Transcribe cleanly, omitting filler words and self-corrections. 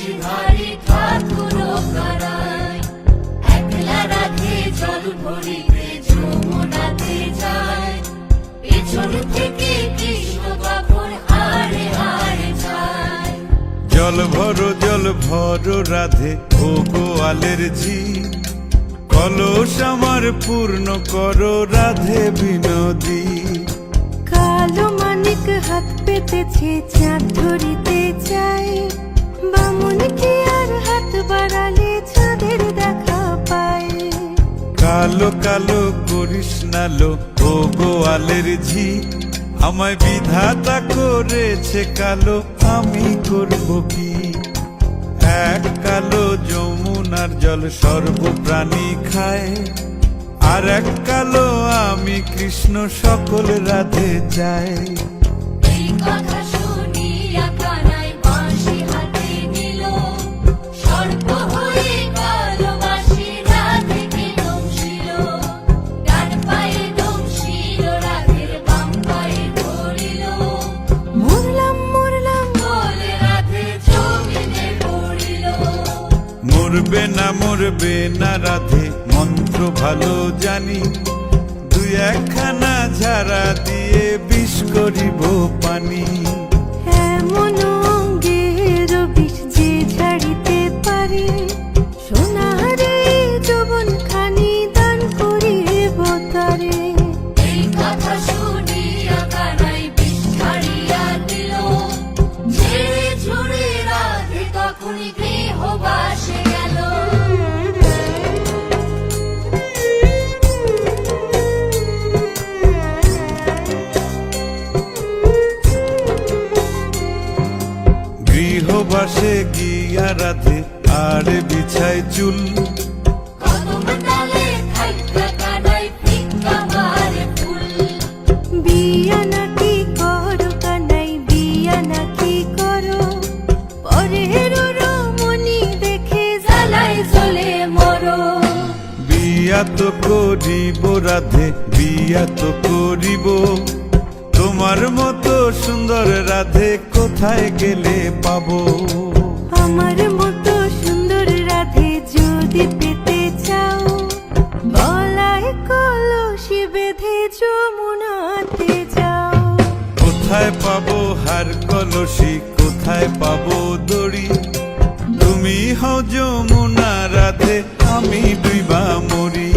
কলসি ভারী ঠাকুর করায়, একলা রাধে জল ভরিতে যমুনাতে যায়, পেছন থেকে কৃষ্ণ কখন হারে হারে যায়। জল ভরো রাধে ও গোয়ালের ঝি, কলস আমার পূর্ণ করো রাধে বিনোদী। কালো মানিক হাত পেতেছে চাঁদ ধরিতে চায়, বামুন কি আর হাত বাড়ালে চাঁদের দেখা পায়। কালো কালো করিস নালো ও গোয়ালের ঝি, আমায় বিধাতা করেছে কালো, আমি করব কি? এক কালো যমুনার জল সর্বপ্রাণী খায়, আর এক কালো আমি কৃষ্ণ সকল রাধে চাই। এই কথা শুনিয়া কানাই বাঁশি হাতে নিল, সর্প হয়ে কালো বাঁশি রাধেকে দংশিল, ডান পায়ে দংশিল রাধের বাম পায়ে ধরিল, মরলাম মরলাম বলে রাধে জমিনে পড়িল। মরবে না রাধে মন্ত্র ভালো জানি, দুই একখানা ঝাড়া দিয়ে বিষ করিব পানি। এমন অঙ্গের বিষ যে ছাড়িতে পারে, সোনারে যৌবন খানি দান করিব তারে। এই কথা শুনিয়া কানাই বিষ ছাড়িয়া দিল, ঝেড়ে ঝুড়ে রাধে তখনই গৃহবাসে গেল। গৃহবাসে গিয়া রাধে আর বিছায় চুল, কদম ডালে থাইকা কানাই ফিক্কা মারে ফুল। বিয়া নাকি করো কানাই বিয়া নাকি করো, পরের রমণী দেখে জ্বালাই জ্বলে মরো। বিয়া তো করিব রাধে বিয়া তো করিব, তোমার মতো সুন্দর রাধে কোথায় গেলে পাবো? আমার মতো সুন্দর রাধে যদি পেতে চাও, গলায় কলসি বেঁধে যমুনাতে যাও। কোথায় পাবো হার কলসি, কোথায় পাবো দড়ি? তুমি হও যমুনা রাধে, আমি ডুইবা মরি।